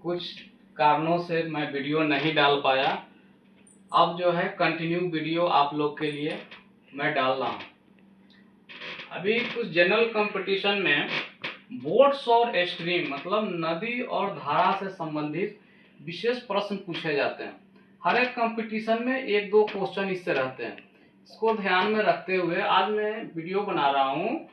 कुछ कारणों से मैं वीडियो नहीं डाल पाया। अब जो है कंटिन्यू वीडियो आप लोग के लिए मैं डाल रहा हूँ। अभी कुछ जनरल कंपटीशन में बोट्स और स्ट्रीम मतलब नदी और धारा से संबंधित विशेष प्रश्न पूछे जाते हैं। हर एक कंपटीशन में एक दो क्वेश्चन इससे रहते हैं। इसको ध्यान में रखते हुए आज मैं वीडियो बना रहा हूँ।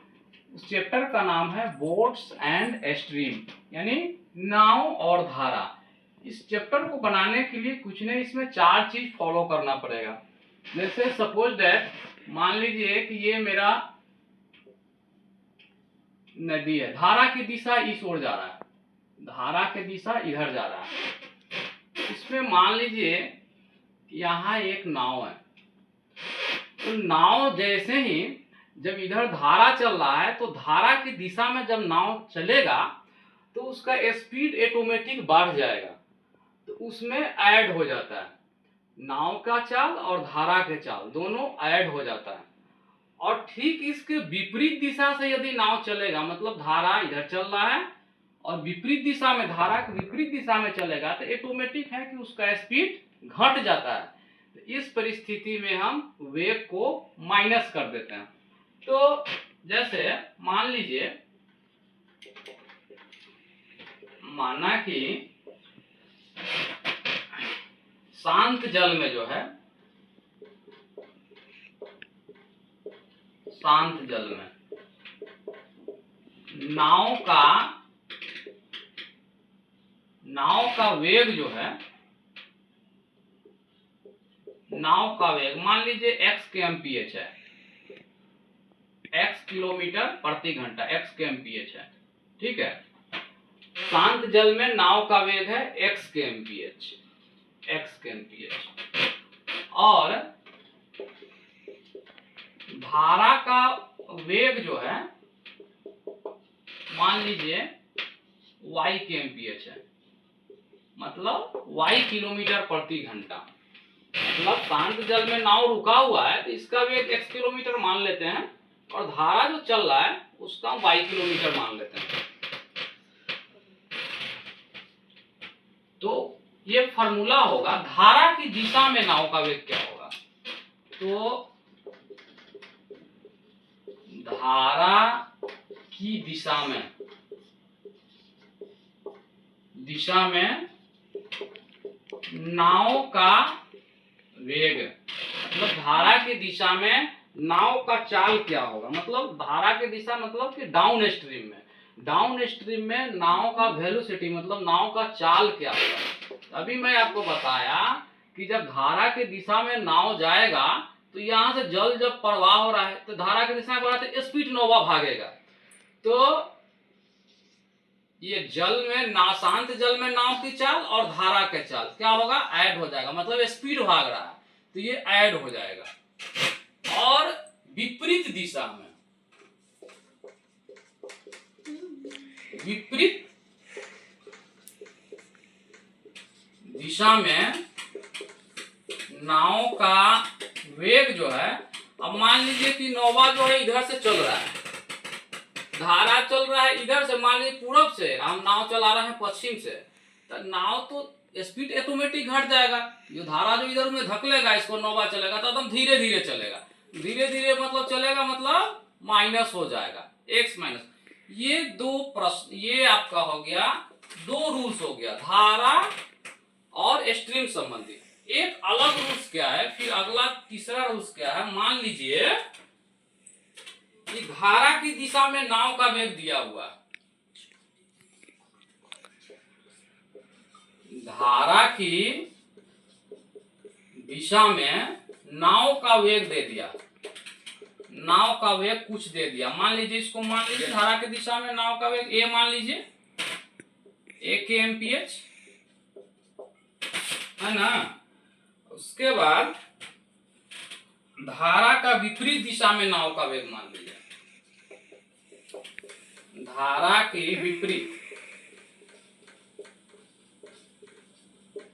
उस चैप्टर का नाम है बोट्स एंड स्ट्रीम, यानी नाव और धारा। इस चैप्टर को बनाने के लिए कुछ नहीं, इसमें 4 चीज फॉलो करना पड़ेगा। जैसे सपोज दैट, मान लीजिए कि ये मेरा नदी है, धारा की दिशा इस ओर जा रहा है, धारा की दिशा इधर जा रहा है। इसमें मान लीजिए यहाँ एक नाव है, तो नाव जैसे ही जब इधर धारा चल रहा है तो धारा की दिशा में जब नाव चलेगा तो उसका स्पीड ऑटोमेटिक बढ़ जाएगा, तो उसमें ऐड हो जाता है। नाव का चाल और धारा के चाल दोनों ऐड हो जाता है। और ठीक इसके विपरीत दिशा से यदि नाव चलेगा, मतलब धारा इधर चल रहा है और विपरीत दिशा में, धारा के विपरीत दिशा में चलेगा, तो ऑटोमेटिक है कि उसका स्पीड घट जाता है। तो इस परिस्थिति में हम वेग को माइनस कर देते हैं। तो जैसे मान लीजिए, माना कि शांत जल में जो है, शांत जल में नाव का वेग जो है, नाव का वेग मान लीजिए x kmph है, x किलोमीटर प्रति घंटा, x kmph है, ठीक है। शांत जल में नाव का वेग है x kmph, और धारा का वेग जो है मान लीजिए y kmph है, मतलब y किलोमीटर प्रति घंटा। मतलब शांत जल में नाव रुका हुआ है तो इसका वेग x किलोमीटर मान लेते हैं, और धारा जो चल रहा है उसका y किलोमीटर मान लेते हैं। तो ये फॉर्मूला होगा, धारा की दिशा में नाव का वेग क्या होगा। तो धारा की दिशा में नाव का वेग, मतलब धारा की दिशा में नाव का चाल क्या होगा। मतलब धारा की दिशा मतलब कि डाउन स्ट्रीम में नाव का वेलोसिटी मतलब नाव का चाल क्या होगा। अभी मैं आपको बताया कि जब धारा की दिशा में नाव जाएगा तो यहाँ से जल जब प्रवाह हो रहा है तो धारा की दिशा में बढ़ा तो स्पीड नोवा भागेगा। तो ये जल में शांत जल में नाव की चाल और धारा के चाल क्या होगा, ऐड हो जाएगा। मतलब स्पीड भाग रहा है तो ये ऐड हो जाएगा। और विपरीत दिशा में नाव का वेग जो है, अब मान लीजिए कि नौवा जो है इधर से चल रहा है, धारा चल रहा है इधर से, मान लीजिए पूरब से, हम नाव चला रहे हैं पश्चिम से, तो नाव तो स्पीड ऑटोमेटिक घट जाएगा। जो धारा जो इधर में धकेलेगा इसको, नौवा चलेगा तो एकदम धीरे धीरे चलेगा, धीरे धीरे मतलब चलेगा, मतलब माइनस हो जाएगा, x माइनस। ये दो प्रश्न, ये आपका हो गया, दो रूल्स हो गया धारा और स्ट्रीम संबंधी। एक अलग रूल्स क्या है, फिर अगला तीसरा रूल्स क्या है। मान लीजिए कि धारा की दिशा में नाव का वेग दिया हुआ है, धारा की दिशा में नाव का वेग दे दिया, नाव का वेग कुछ दे दिया। मान लीजिए इसको, मान लीजिए धारा की दिशा में नाव का वेग a मान लीजिए, a kmph है ना। उसके बाद धारा का विपरीत दिशा में नाव का वेग मान लीजिए, धारा की विपरीत,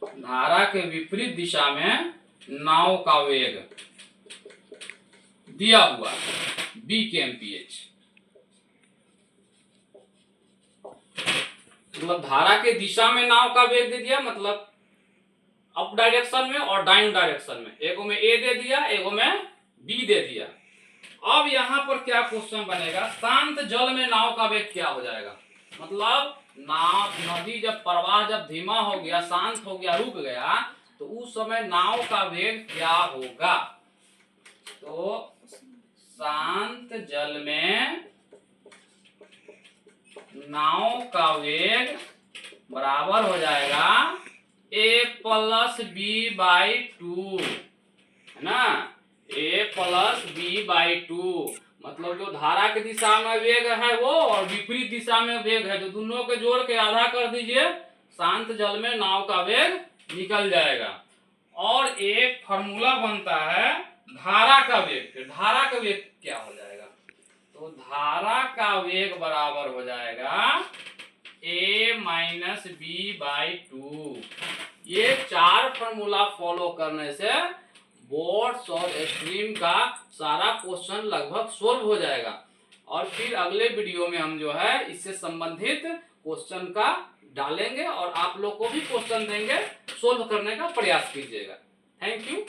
धारा के विपरीत दिशा में नाव का वेग दिया हुआ है b kmph। मतलब धारा के दिशा में नाव का वेग दे दिया, मतलब अप डायरेक्शन में और डाउन डायरेक्शन में, एगो में ए दे दिया, एगो में बी दे दिया। अब यहाँ पर क्या क्वेश्चन बनेगा, शांत जल में नाव का वेग क्या हो जाएगा। मतलब नाव, नदी जब प्रवाह जब धीमा हो गया, शांत हो गया, रुक गया, तो उस समय नाव का वेग क्या होगा। तो शांत जल में नाव का वेग बराबर हो जाएगा a plus b by two, है ना, a plus b by two. मतलब जो धारा की दिशा में वेग है वो और विपरीत दिशा में वेग है, तो दोनों के जोड़ के आधा कर दीजिए, शांत जल में नाव का वेग निकल जाएगा। और एक फॉर्मूला बनता है धारा का वेग। फिर धारा का वेग क्या हो जाएगा, तो धारा का वेग बराबर हो जाएगा a minus b by two. ये 4 फॉर्मूला फॉलो करने से बोर्ड्स और स्ट्रीम का सारा क्वेश्चन लगभग सोल्व हो जाएगा। और फिर अगले वीडियो में हम जो है इससे संबंधित क्वेश्चन का डालेंगे और आप लोग को भी क्वेश्चन देंगे, सोल्व करने का प्रयास कीजिएगा। Thank you.